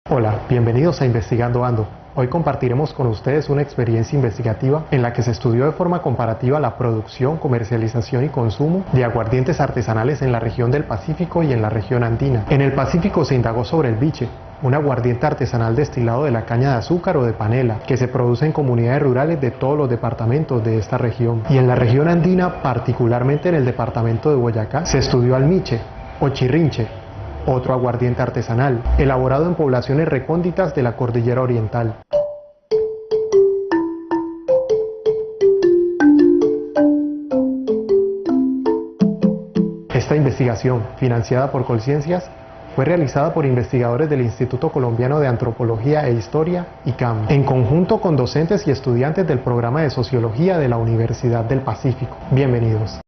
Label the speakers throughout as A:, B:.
A: Hola, bienvenidos a Investigando Ando. Hoy compartiremos con ustedes una experiencia investigativa en la que se estudió de forma comparativa la producción, comercialización y consumo de aguardientes artesanales en la región del Pacífico y en la región andina. En el Pacífico se indagó sobre el biche, un aguardiente artesanal destilado de la caña de azúcar o de panela, que se produce en comunidades rurales de todos los departamentos de esta región. Y en la región andina, particularmente en el departamento de Boyacá, se estudió al miche o chirrinche, otro aguardiente artesanal, elaborado en poblaciones recónditas de la cordillera oriental. Esta investigación, financiada por Colciencias, fue realizada por investigadores del Instituto Colombiano de Antropología e Historia, ICAM, en conjunto con docentes y estudiantes del programa de Sociología de la Universidad del Pacífico. Bienvenidos.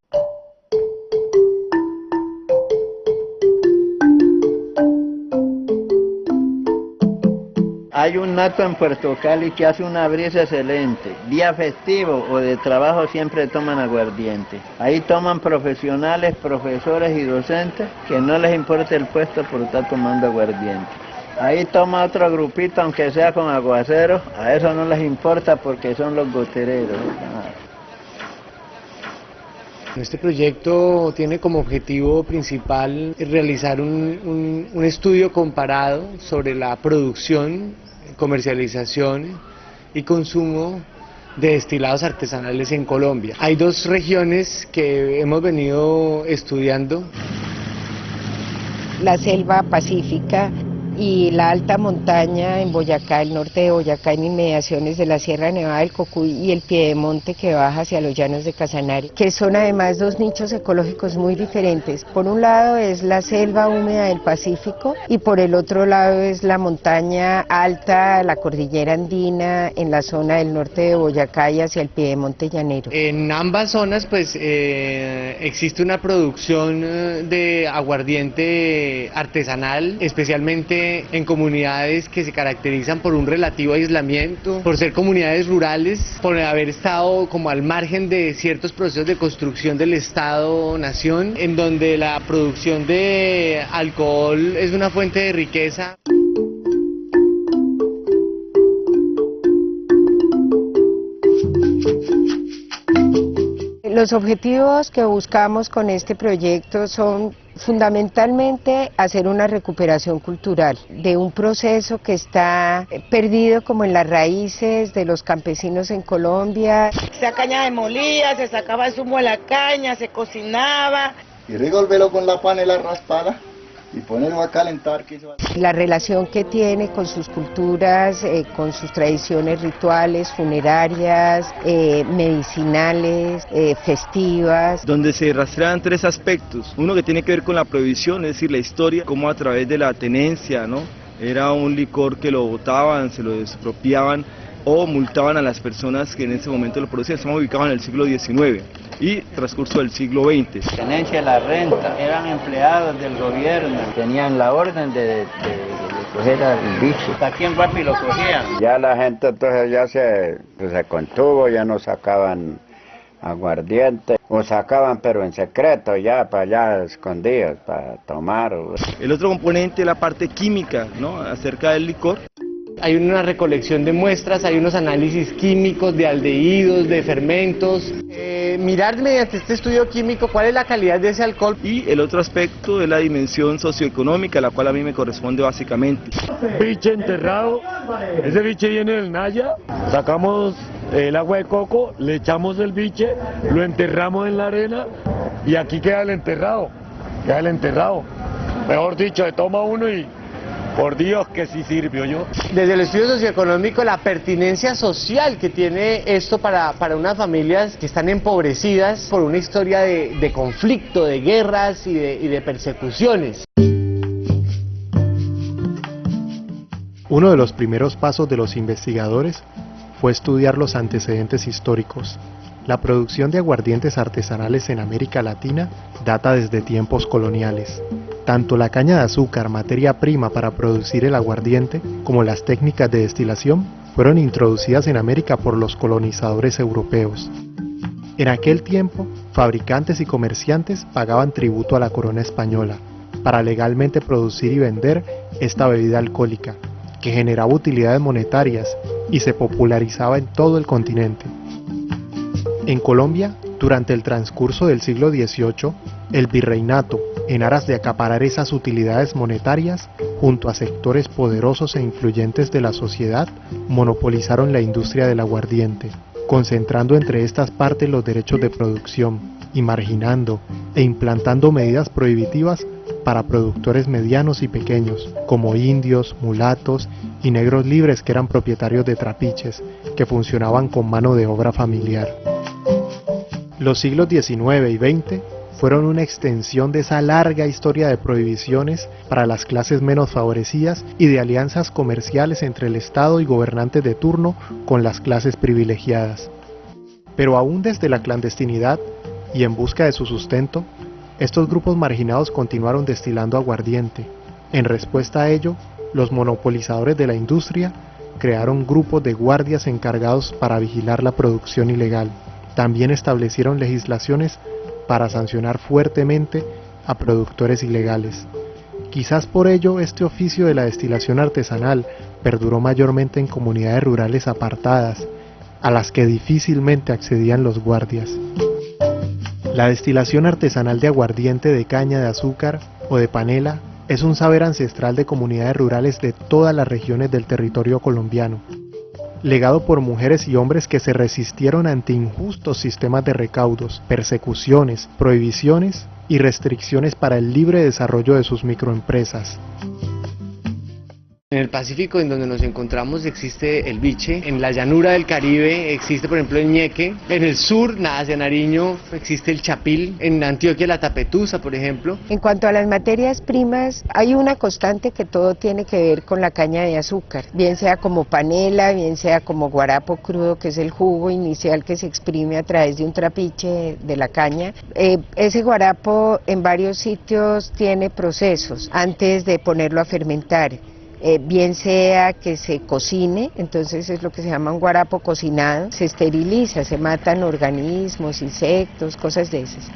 B: Hay un nato en Puerto Cali que hace una brisa excelente. Día festivo o de trabajo siempre toman aguardiente. Ahí toman profesionales, profesores y docentes que no les importa el puesto por estar tomando aguardiente. Ahí toma otro grupito, aunque sea con aguacero, a eso no les importa porque son los gotereros.
C: Este proyecto tiene como objetivo principal realizar un estudio comparado sobre la producción, comercialización y consumo de destilados artesanales en Colombia. Hay dos regiones que hemos venido estudiando:
D: la selva pacífica y la alta montaña en Boyacá, el norte de Boyacá, en inmediaciones de la Sierra Nevada del Cocuy y el Piedemonte que baja hacia los llanos de Casanare, que son además dos nichos ecológicos muy diferentes. Por un lado es la selva húmeda del Pacífico y por el otro lado es la montaña alta, la cordillera andina en la zona del norte de Boyacá y hacia el Piedemonte llanero.
C: En ambas zonas existe una producción de aguardiente artesanal, especialmente en comunidades que se caracterizan por un relativo aislamiento, por ser comunidades rurales, por haber estado como al margen de ciertos procesos de construcción del Estado-nación, en donde la producción de alcohol es una fuente de riqueza.
D: Los objetivos que buscamos con este proyecto son fundamentalmente hacer una recuperación cultural de un proceso que está perdido como en las raíces de los campesinos en Colombia.
E: Esa caña se molía, se sacaba el zumo de la caña, se cocinaba.
F: Y revolverlo con la panela raspada y ponerlo a calentar.
D: La relación que tiene con sus culturas, con sus tradiciones rituales, funerarias, medicinales, festivas.
G: Donde se rastrean tres aspectos: uno que tiene que ver con la prohibición, es decir, la historia, cómo a través de la tenencia, ¿no?, era un licor que lo botaban, se lo expropiaban o multaban a las personas que en ese momento lo producían. Estamos ubicados en el siglo XIX y transcurso del siglo XX.
B: Tenencia de la renta, eran empleados del gobierno, tenían la orden de coger al bicho. Aquí en Guapi lo cogían.
H: Ya la gente entonces ya se contuvo, ya no sacaban aguardiente, o sacaban pero en secreto, ya para allá escondidos, para tomar.
G: El otro componente es la parte química, ¿no?, acerca del licor.
C: Hay una recolección de muestras, hay unos análisis químicos de aldehídos, de fermentos. Mirar mediante este estudio químico cuál es la calidad de ese alcohol.
G: Y el otro aspecto es la dimensión socioeconómica, la cual a mí me corresponde básicamente.
I: Biche enterrado, ese biche viene del Naya, sacamos el agua de coco, le echamos el biche, lo enterramos en la arena y aquí queda el enterrado, Mejor dicho, se toma uno y por Dios que sí sirvió yo.
C: Desde el estudio socioeconómico, la pertinencia social que tiene esto para unas familias que están empobrecidas por una historia de conflicto, de guerras y de persecuciones.
A: Uno de los primeros pasos de los investigadores fue estudiar los antecedentes históricos. La producción de aguardientes artesanales en América Latina data desde tiempos coloniales. Tanto la caña de azúcar, materia prima para producir el aguardiente, como las técnicas de destilación fueron introducidas en América por los colonizadores europeos. En aquel tiempo, fabricantes y comerciantes pagaban tributo a la corona española para legalmente producir y vender esta bebida alcohólica, que generaba utilidades monetarias y se popularizaba en todo el continente. En Colombia, durante el transcurso del siglo XVIII, el virreinato, en aras de acaparar esas utilidades monetarias, junto a sectores poderosos e influyentes de la sociedad, monopolizaron la industria del aguardiente, concentrando entre estas partes los derechos de producción y marginando e implantando medidas prohibitivas para productores medianos y pequeños, como indios, mulatos y negros libres que eran propietarios de trapiches, que funcionaban con mano de obra familiar. Los siglos XIX y XX fueron una extensión de esa larga historia de prohibiciones para las clases menos favorecidas y de alianzas comerciales entre el Estado y gobernantes de turno con las clases privilegiadas. Pero aún desde la clandestinidad y en busca de su sustento, estos grupos marginados continuaron destilando aguardiente. En respuesta a ello, los monopolizadores de la industria crearon grupos de guardias encargados para vigilar la producción ilegal. También establecieron legislaciones para sancionar fuertemente a productores ilegales. Quizás por ello este oficio de la destilación artesanal perduró mayormente en comunidades rurales apartadas, a las que difícilmente accedían los guardias. La destilación artesanal de aguardiente de caña de azúcar o de panela es un saber ancestral de comunidades rurales de todas las regiones del territorio colombiano, legado por mujeres y hombres que se resistieron ante injustos sistemas de recaudos, persecuciones, prohibiciones y restricciones para el libre desarrollo de sus microempresas.
C: En el Pacífico, en donde nos encontramos, existe el biche. En la llanura del Caribe existe, por ejemplo, el ñeque. En el sur, hacia Nariño, existe el chapil. En Antioquia, la tapetusa, por ejemplo.
D: En cuanto a las materias primas, hay una constante que todo tiene que ver con la caña de azúcar, bien sea como panela, bien sea como guarapo crudo, que es el jugo inicial que se exprime a través de un trapiche de la caña. Ese guarapo en varios sitios tiene procesos antes de ponerlo a fermentar. Bien sea que se cocine, entonces es lo que se llama un guarapo cocinado, se esteriliza, se matan organismos, insectos, cosas de esas.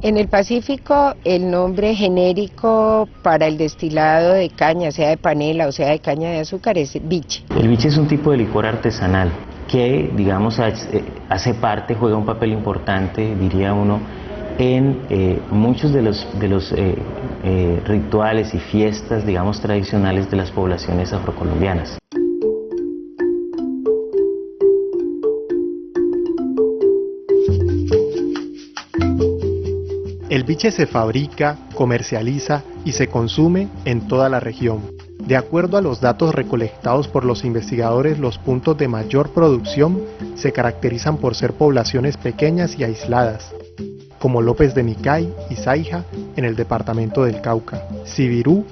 D: En el Pacífico el nombre genérico para el destilado de caña, sea de panela o sea de caña de azúcar, es biche.
J: El biche es un tipo de licor artesanal que, digamos, hace parte, juega un papel importante, diría uno, en muchos de los rituales y fiestas, digamos, tradicionales de las poblaciones afrocolombianas.
A: El biche se fabrica, comercializa y se consume en toda la región. De acuerdo a los datos recolectados por los investigadores, los puntos de mayor producción se caracterizan por ser poblaciones pequeñas y aisladas, como López de Micay y Saija en el departamento del Cauca, Sibirú,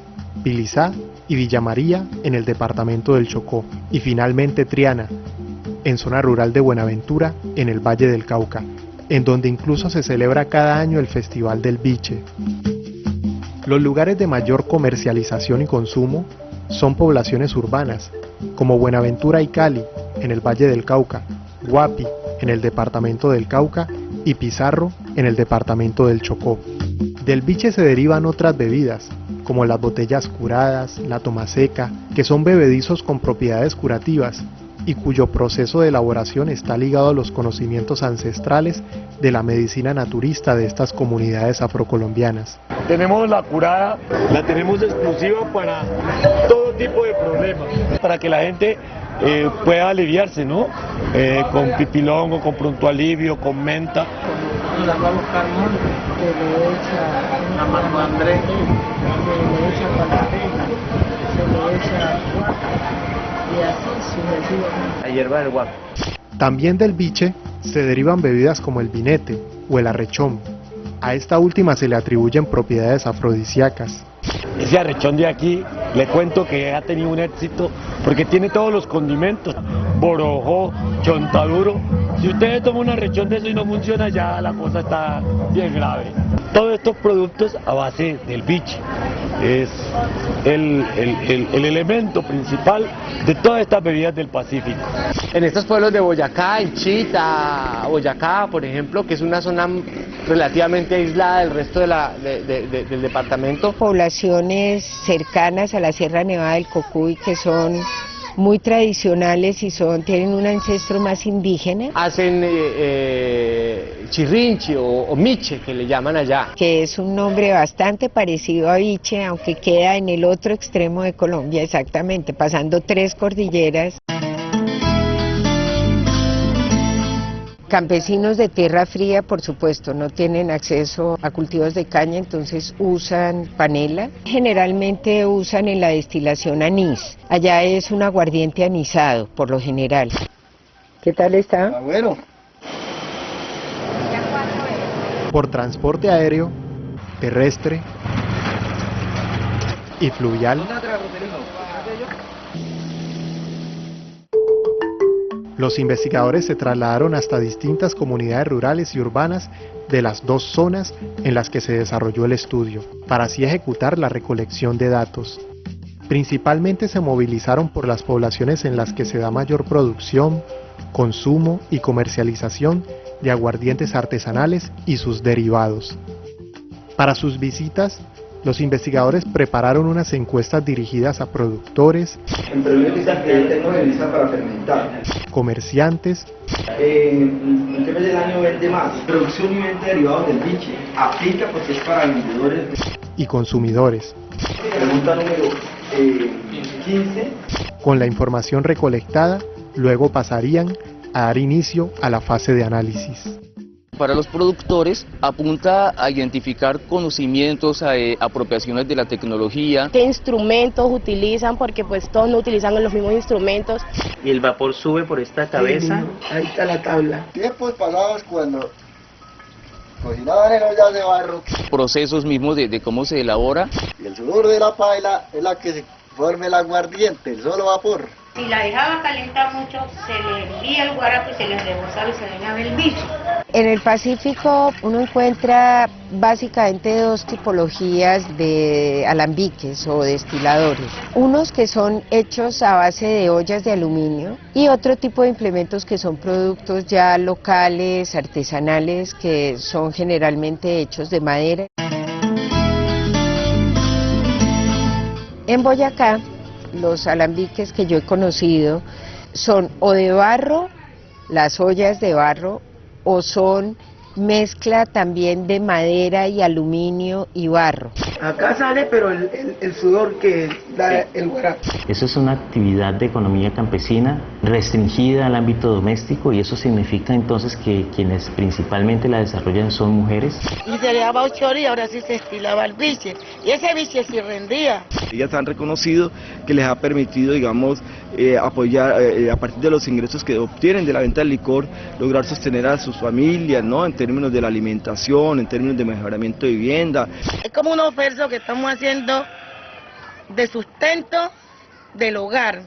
A: Bilizá y Villa María en el departamento del Chocó, y finalmente Triana, en zona rural de Buenaventura en el Valle del Cauca, en donde incluso se celebra cada año el Festival del Biche. Los lugares de mayor comercialización y consumo son poblaciones urbanas, como Buenaventura y Cali en el Valle del Cauca, Guapi en el departamento del Cauca y Pizarro en el departamento del Chocó. Del biche se derivan otras bebidas, como las botellas curadas, la tomaseca, que son bebedizos con propiedades curativas y cuyo proceso de elaboración está ligado a los conocimientos ancestrales de la medicina naturista de estas comunidades afrocolombiaas.
I: Tenemos la curada, la tenemos exclusiva para todo tipo de problemas, para que la gente pueda aliviarse, ¿no? Con pipilongo, con pronto alivio, con menta.
E: La va a buscar mundo, que le echa la mano Andrés, que le echa patatena, se le echa guaca y así sucesivamente.
B: La hierba del guaco.
A: También del biche se derivan bebidas como el vinete o el arrechón. A esta última se le atribuyen propiedades afrodisíacas.
I: Ese arrechón de aquí, le cuento que ha tenido un éxito porque tiene todos los condimentos, borojó, chontaduro. Si ustedes toman un arrechón de eso y no funciona, ya la cosa está bien grave. Todos estos productos a base del biche es el elemento principal de todas estas bebidas del Pacífico.
C: En estos pueblos de Boyacá, en Chita, Boyacá, por ejemplo, que es una zona relativamente aislada del resto del departamento.
D: Poblaciones cercanas a la Sierra Nevada del Cocuy que son muy tradicionales y tienen un ancestro más indígena.
C: Hacen chirrinchi o miche, que le llaman allá.
D: Que es un nombre bastante parecido a biche, aunque queda en el otro extremo de Colombia, exactamente, pasando 3 cordilleras. Campesinos de tierra fría, por supuesto, no tienen acceso a cultivos de caña, entonces usan panela. Generalmente usan en la destilación anís. Allá es un aguardiente anisado, por lo general. ¿Qué tal está?
F: Está bueno.
A: Por transporte aéreo, terrestre y fluvial, los investigadores se trasladaron hasta distintas comunidades rurales y urbanas de las 2 zonas en las que se desarrolló el estudio, para así ejecutar la recolección de datos. Principalmente se movilizaron por las poblaciones en las que se da mayor producción, consumo y comercialización de aguardientes artesanales y sus derivados. Para sus visitas, los investigadores prepararon unas encuestas dirigidas a productores, comerciantes,
G: en qué mes del año vende más, producción y venta de derivados del biche, aplica porque es para vendedores
A: y consumidores.
G: Pregunta número 15.
A: Con la información recolectada, luego pasarían a dar inicio a la fase de análisis.
K: Para los productores apunta a identificar conocimientos, apropiaciones de la tecnología.
L: ¿Qué instrumentos utilizan? Porque pues todos no utilizan los mismos instrumentos.
J: Y el vapor sube por esta cabeza.
F: Sí, ahí está la tabla. Tiempos pasados cuando cocinaban en ollas de barro.
K: Procesos mismos de cómo se elabora.
F: Y el sudor de la paila es la que se forma el aguardiente, el solo vapor.
M: Si la dejaba calentar mucho, se le hervía el guarapo y se le rebosaba y se dañaba el bicho.
D: En el Pacífico uno encuentra básicamente 2 tipologías de alambiques o destiladores. Unos que son hechos a base de ollas de aluminio y otro tipo de implementos que son productos ya locales, artesanales, que son generalmente hechos de madera. En Boyacá, los alambiques que yo he conocido son o de barro, las ollas de barro, o son mezcla también de madera y aluminio y barro.
E: Acá sale, pero el sudor que da el guarapo.
J: Eso es una actividad de economía campesina restringida al ámbito doméstico y eso significa entonces que quienes principalmente la desarrollan son mujeres.
E: Y se le daba 8 horas y ahora sí se estilaba el biche. Y ese biche sí rendía.
G: Ellas han reconocido que les ha permitido, digamos, apoyar a partir de los ingresos que obtienen de la venta del licor, lograr sostener a sus familias, ¿no? En términos de la alimentación, en términos de mejoramiento de vivienda.
E: Es como un esfuerzo que estamos haciendo de sustento del hogar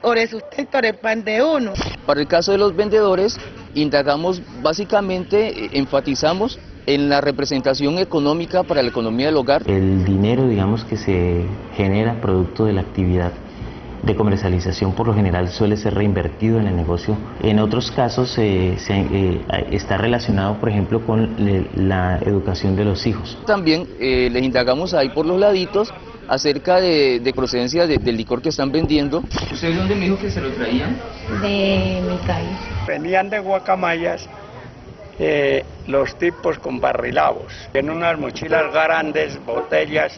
E: o de sustento del pan de uno.
K: Para el caso de los vendedores, indagamos básicamente, enfatizamos en la representación económica para la economía del hogar.
J: El dinero, digamos, que se genera producto de la actividad de comercialización por lo general suele ser reinvertido en el negocio. En otros casos está relacionado, por ejemplo, con la educación de los hijos.
K: También les indagamos ahí por los laditos acerca de procedencia del licor que están vendiendo. ¿Ustedes dónde me dijo que se lo traían?
M: De mi calle.
N: Venían de Guacamayas los tipos con barrilabos, en unas mochilas grandes, botellas,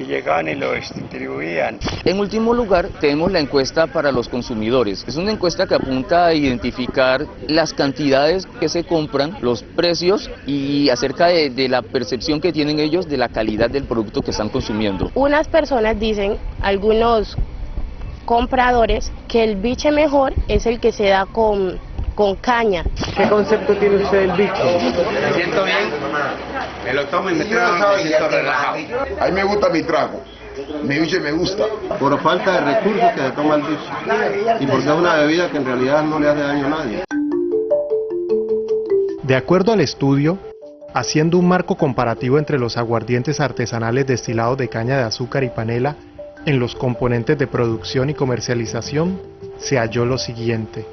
N: y llegaban y lo distribuían.
K: En último lugar, tenemos la encuesta para los consumidores. Es una encuesta que apunta a identificar las cantidades que se compran, los precios y acerca de la percepción que tienen ellos de la calidad del producto que están consumiendo.
L: Unas personas dicen, algunos compradores, que el biche mejor es el que se da con caña.
C: ¿Qué concepto tiene usted del biche?
O: Me siento bien, me lo tomo y me siento relajado.
P: A mí me gusta mi trago, mi biche me gusta.
Q: Por falta de recursos que se toma el biche y porque es una bebida que en realidad no le hace daño a nadie.
A: De acuerdo al estudio, haciendo un marco comparativo entre los aguardientes artesanales destilados de caña de azúcar y panela en los componentes de producción y comercialización, se halló lo siguiente.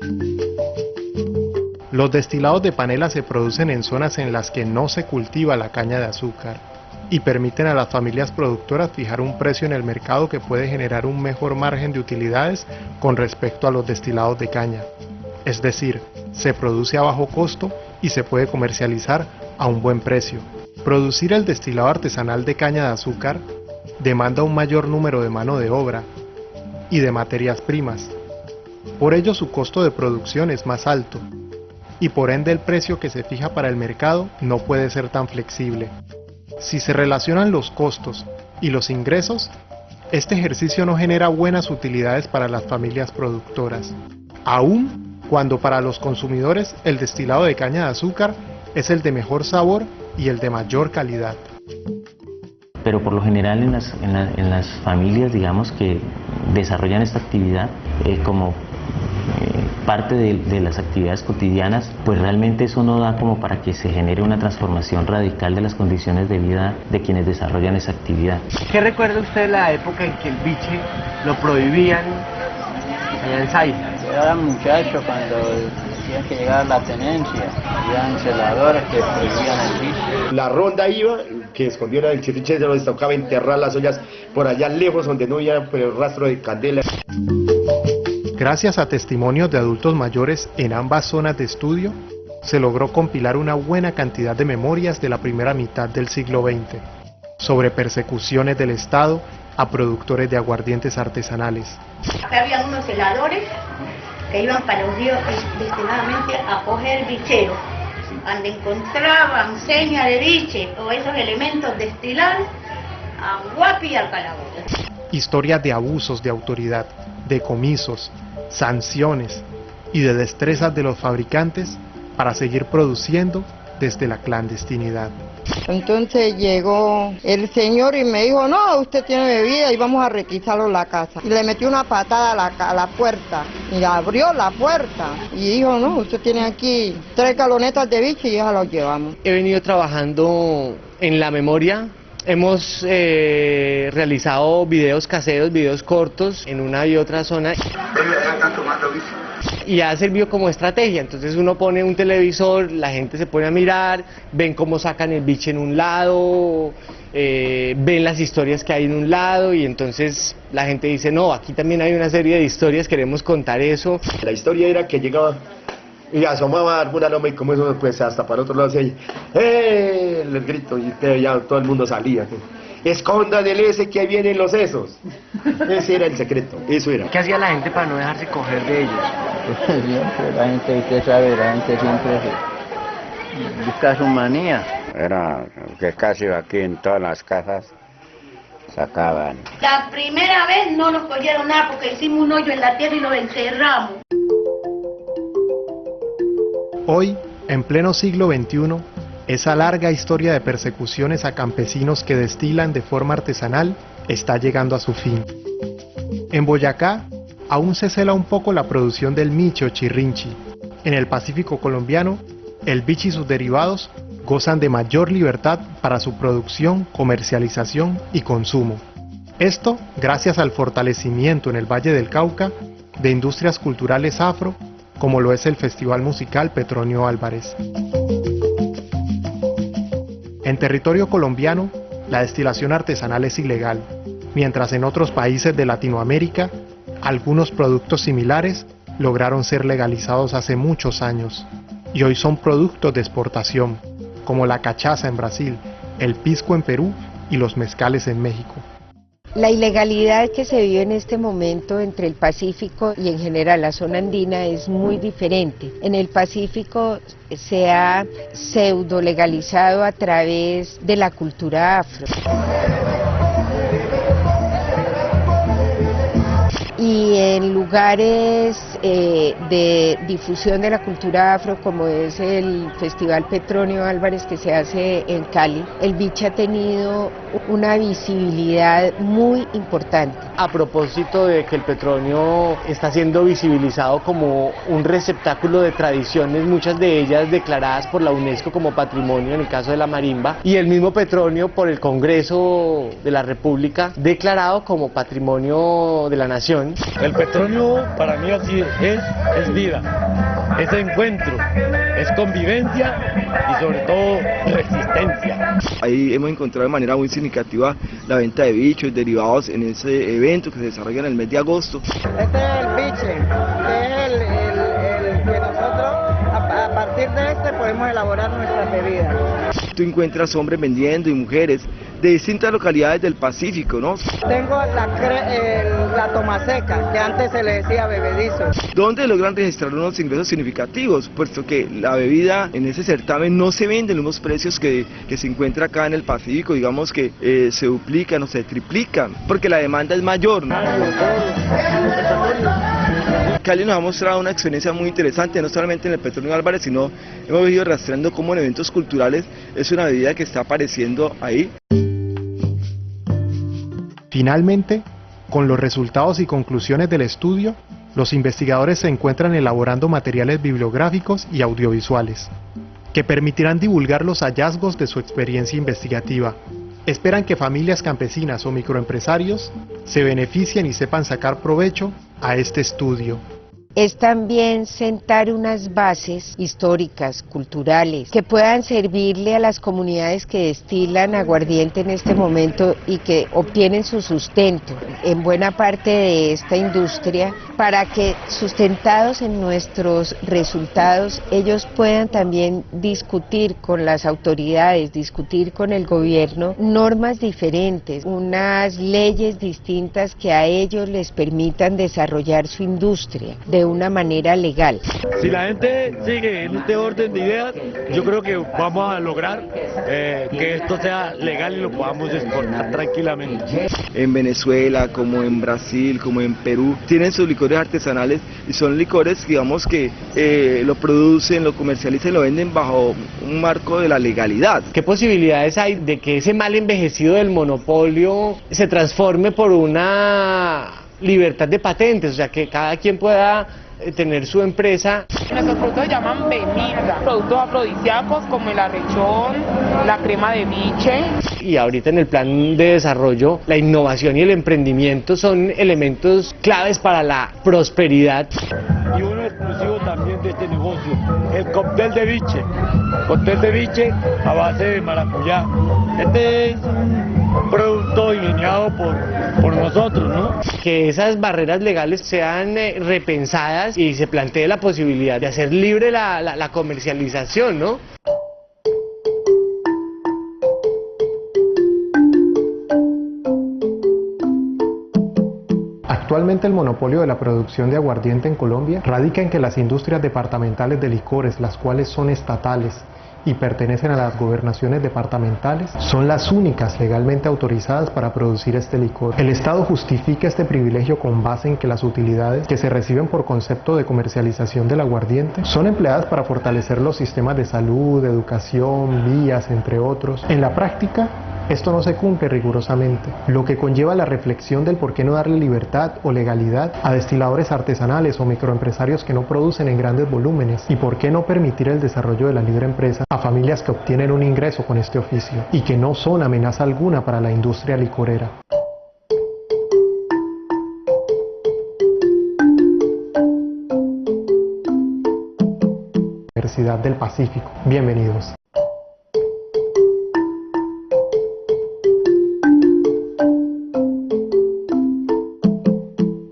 A: Los destilados de panela se producen en zonas en las que no se cultiva la caña de azúcar y permiten a las familias productoras fijar un precio en el mercado que puede generar un mejor margen de utilidades con respecto a los destilados de caña. Es decir, se produce a bajo costo y se puede comercializar a un buen precio. Producir el destilado artesanal de caña de azúcar demanda un mayor número de mano de obra y de materias primas. Por ello su costo de producción es más alto y por ende el precio que se fija para el mercado no puede ser tan flexible. Si se relacionan los costos y los ingresos, este ejercicio no genera buenas utilidades para las familias productoras, aun cuando para los consumidores el destilado de caña de azúcar es el de mejor sabor y el de mayor calidad.
J: Pero por lo general en las familias, digamos, que desarrollan esta actividad como parte de las actividades cotidianas, pues realmente eso no da como para que se genere una transformación radical de las condiciones de vida de quienes desarrollan esa actividad.
C: ¿Qué recuerda usted de la época en que el biche lo prohibían allá en Saiza?
B: Yo era muchacho cuando decían que llegaba la tenencia, habían celadores que prohibían el biche.
R: La ronda iba, que escondiera el chirriche, se les tocaba enterrar las ollas por allá lejos donde no había rastro de candela.
A: Gracias a testimonios de adultos mayores en ambas zonas de estudio, se logró compilar una buena cantidad de memorias de la primera mitad del siglo XX sobre persecuciones del Estado a productores de aguardientes artesanales.
M: Acá había unos celadores que iban para los ríos destinadamente a coger bicheros. Cuando encontraban señas de biche o esos elementos destilados, a guapi y al calabozo.
A: Historias de abusos de autoridad, decomisos, sanciones y de destrezas de los fabricantes para seguir produciendo desde la clandestinidad.
E: Entonces llegó el señor y me dijo, no, usted tiene bebida y vamos a requisarlo la casa. Y le metió una patada a la puerta y abrió la puerta y dijo, no, usted tiene aquí 3 galonetas de biche y ya los llevamos.
C: He venido trabajando en la memoria. Hemos realizado videos caseros, videos cortos en una y otra zona y ha servido como estrategia. Entonces uno pone un televisor, la gente se pone a mirar, ven cómo sacan el biche en un lado, ven las historias que hay en un lado y entonces la gente dice, no, aquí también hay una serie de historias, queremos contar eso.
R: La historia era que llegaba y asomaba alguna loma y como eso pues hasta para otro lado se el grito y ya todo el mundo salía. Escondan el ese que vienen los esos. Ese era el secreto, eso era.
C: ¿Qué hacía la gente para no dejarse coger de ellos?
B: Siempre la gente, usted sabe, la gente siempre busca su manía.
H: Era que casi aquí en todas las casas sacaban.
M: La primera vez no nos cogieron nada porque hicimos un hoyo en la tierra y los encerramos.
A: Hoy, en pleno siglo XXI, esa larga historia de persecuciones a campesinos que destilan de forma artesanal está llegando a su fin. En Boyacá, aún se cela un poco la producción del miche o chirrinchi. En el Pacífico colombiano, el biche y sus derivados gozan de mayor libertad para su producción, comercialización y consumo. Esto gracias al fortalecimiento en el Valle del Cauca de industrias culturales afro, como lo es el Festival Musical Petronio Álvarez. En territorio colombiano, la destilación artesanal es ilegal, mientras en otros países de Latinoamérica, algunos productos similares lograron ser legalizados hace muchos años, y hoy son productos de exportación, como la cachaza en Brasil, el pisco en Perú y los mezcales en México.
D: La ilegalidad que se vive en este momento entre el Pacífico y en general la zona andina es muy diferente. En el Pacífico se ha pseudo legalizado a través de la cultura afro. Y en lugares de difusión de la cultura afro, como es el Festival Petronio Álvarez que se hace en Cali, el biche ha tenido una visibilidad muy importante.
C: A propósito de que el Petronio está siendo visibilizado como un receptáculo de tradiciones, muchas de ellas declaradas por la UNESCO como patrimonio, en el caso de la marimba, y el mismo Petronio por el Congreso de la República declarado como patrimonio de la nación.
I: El Petronio para mí así es vida, es encuentro. es convivencia y sobre todo resistencia.
G: Ahí hemos encontrado de manera muy significativa la venta de bichos derivados en ese evento que se desarrolla en el mes de agosto.
E: Este es el biche, que es el que nosotros a partir de este podemos elaborar nuestras bebidas.
G: Tú encuentras hombres vendiendo y mujeres de distintas localidades del Pacífico, ¿no?
E: Tengo la tomaseca, que antes se le decía bebedizo.
G: Donde logran registrar unos ingresos significativos, puesto que la bebida en ese certamen no se vende en los precios que se encuentra acá en el Pacífico, digamos que se duplican o se triplican, porque la demanda es mayor, ¿no? Cali nos ha mostrado una experiencia muy interesante, no solamente en el Petronio Álvarez, sino hemos ido rastreando cómo en eventos culturales es una bebida que está apareciendo ahí.
A: Finalmente, con los resultados y conclusiones del estudio, los investigadores se encuentran elaborando materiales bibliográficos y audiovisuales, que permitirán divulgar los hallazgos de su experiencia investigativa. Esperan que familias campesinas o microempresarios se beneficien y sepan sacar provecho a este estudio.
D: Es también sentar unas bases históricas, culturales, que puedan servirle a las comunidades que destilan aguardiente en este momento y que obtienen su sustento en buena parte de esta industria, para que sustentados en nuestros resultados ellos puedan también discutir con las autoridades, discutir con el gobierno normas diferentes, unas leyes distintas que a ellos les permitan desarrollar su industria de una manera legal.
I: Si la gente sigue en este orden de ideas, yo creo que vamos a lograr que esto sea legal y lo podamos exportar tranquilamente.
G: En Venezuela, como en Brasil, como en Perú, tienen sus licores artesanales y son licores, digamos, que lo producen, lo comercializan y lo venden bajo un marco de la legalidad.
C: ¿Qué posibilidades hay de que ese mal envejecido del monopolio se transforme por una libertad de patentes? O sea, que cada quien pueda tener su empresa.
S: Nuestros productos se llaman Bemilda, productos afrodisíacos como el arrechón, la crema de biche.
C: Y ahorita en el plan de desarrollo, la innovación y el emprendimiento son elementos claves para la prosperidad.
I: Y uno exclusivo también de este negocio, el cóctel de biche. Cóctel de biche a base de maracuyá. Este es un producto diseñado por nosotros, ¿no?
C: Que esas barreras legales sean repensadas y se plantee la posibilidad de hacer libre la comercialización, ¿no?
A: Actualmente el monopolio de la producción de aguardiente en Colombia radica en que las industrias departamentales de licores, las cuales son estatales y pertenecen a las gobernaciones departamentales, son las únicas legalmente autorizadas para producir este licor. El Estado justifica este privilegio con base en que las utilidades que se reciben por concepto de comercialización del aguardiente son empleadas para fortalecer los sistemas de salud, educación, vías, entre otros. En la práctica, esto no se cumple rigurosamente, lo que conlleva la reflexión del por qué no darle libertad o legalidad a destiladores artesanales o microempresarios que no producen en grandes volúmenes, y por qué no permitir el desarrollo de la libre empresa a familias que obtienen un ingreso con este oficio y que no son amenaza alguna para la industria licorera. Universidad del Pacífico. Bienvenidos.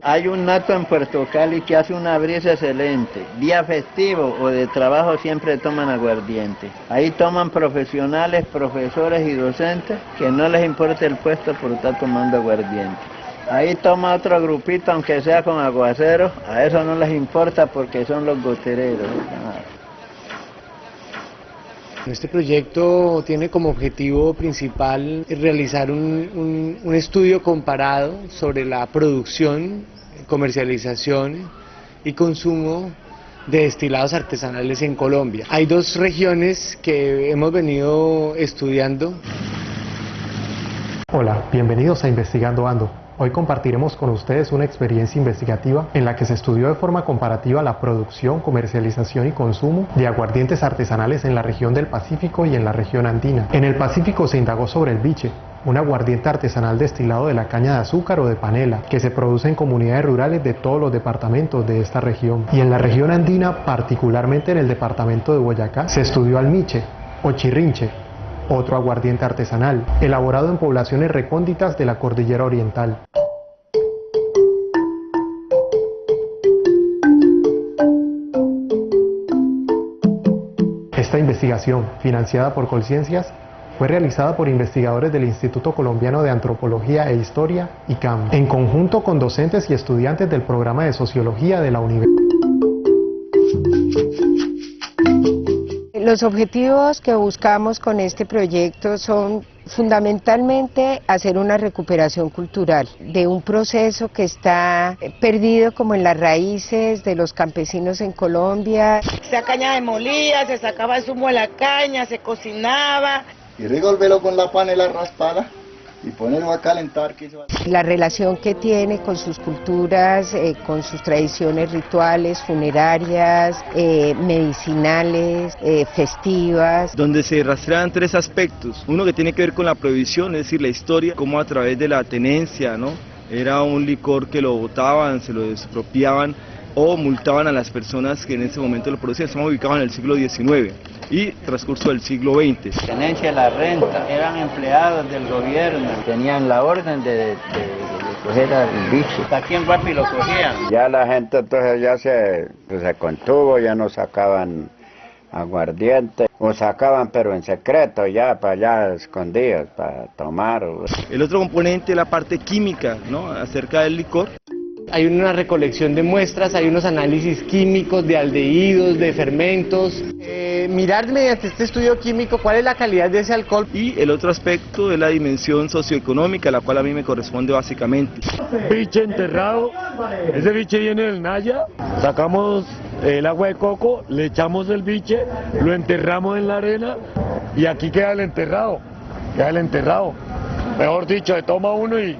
B: Hay un nato en Puerto Cali que hace una brisa excelente. Día festivo o de trabajo siempre toman aguardiente. Ahí toman profesionales, profesores y docentes que no les importa el puesto por estar tomando aguardiente. Ahí toma otro grupito, aunque sea con aguacero, a eso no les importa porque son los gotereros.
C: Este proyecto tiene como objetivo principal realizar un estudio comparado sobre la producción, comercialización y consumo de destilados artesanales en Colombia. Hay dos regiones que hemos venido estudiando.
A: Hola, bienvenidos a Investigando Ando. Hoy compartiremos con ustedes una experiencia investigativa en la que se estudió de forma comparativa la producción, comercialización y consumo de aguardientes artesanales en la región del Pacífico y en la región andina. En el Pacífico se indagó sobre el biche, un aguardiente artesanal destilado de la caña de azúcar o de panela, que se produce en comunidades rurales de todos los departamentos de esta región. Y en la región andina, particularmente en el departamento de Boyacá, se estudió almiche o chirrinche, otro aguardiente artesanal, elaborado en poblaciones recónditas de la cordillera oriental. Esta investigación, financiada por Colciencias, fue realizada por investigadores del Instituto Colombiano de Antropología e Historia, ICAM, en conjunto con docentes y estudiantes del programa de Sociología de la Universidad.
D: Los objetivos que buscamos con este proyecto son fundamentalmente hacer una recuperación cultural de un proceso que está perdido como en las raíces de los campesinos en Colombia.
E: Esa caña de molía, se sacaba el zumo de la caña, se cocinaba.
F: Y revolverlo con la panela raspada y ponerlo a calentar.
D: La relación que tiene con sus culturas, con sus tradiciones rituales, funerarias, medicinales, festivas.
G: Donde se rastrean tres aspectos. Uno que tiene que ver con la prohibición, es decir, la historia, cómo a través de la tenencia, ¿no? Era un licor que lo botaban, se lo expropiaban o multaban a las personas que en ese momento lo producían. Estamos ubicados en el siglo XIX y transcurso del siglo XX.
B: Tenencia de la renta, eran empleados del gobierno, tenían la orden de coger al bicho. Aquí en Guapi lo cogían.
H: Ya la gente entonces ya se contuvo, ya no sacaban aguardiente, o sacaban pero en secreto, ya para allá escondidos, para tomar.
G: El otro componente es la parte química, ¿no? Acerca del licor.
C: Hay una recolección de muestras, hay unos análisis químicos de aldehídos, de fermentos. Mirar mediante este estudio químico cuál es la calidad de ese alcohol.
G: Y el otro aspecto es la dimensión socioeconómica, la cual a mí me corresponde básicamente.
I: Biche enterrado, ese biche viene del Naya, sacamos el agua de coco, le echamos el biche, lo enterramos en la arena y aquí queda el enterrado, Mejor dicho, se toma uno y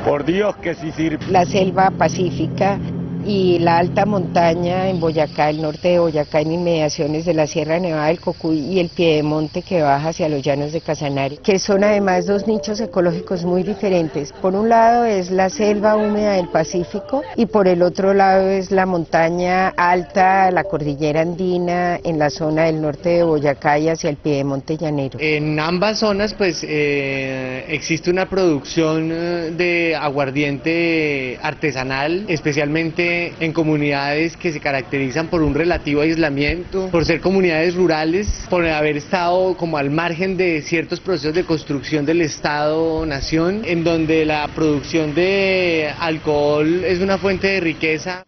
I: por Dios que sí sirve.
D: La selva pacífica y la alta montaña en Boyacá, el norte de Boyacá, en inmediaciones de la Sierra Nevada del Cocuy y el piedemonte que baja hacia los llanos de Casanare, que son además dos nichos ecológicos muy diferentes. Por un lado es la selva húmeda del Pacífico y por el otro lado es la montaña alta, la cordillera andina en la zona del norte de Boyacá y hacia el piedemonte llanero.
C: En ambas zonas pues existe una producción de aguardiente artesanal, especialmente en comunidades que se caracterizan por un relativo aislamiento, por ser comunidades rurales, por haber estado como al margen de ciertos procesos de construcción del Estado-nación, en donde la producción de alcohol es una fuente de riqueza.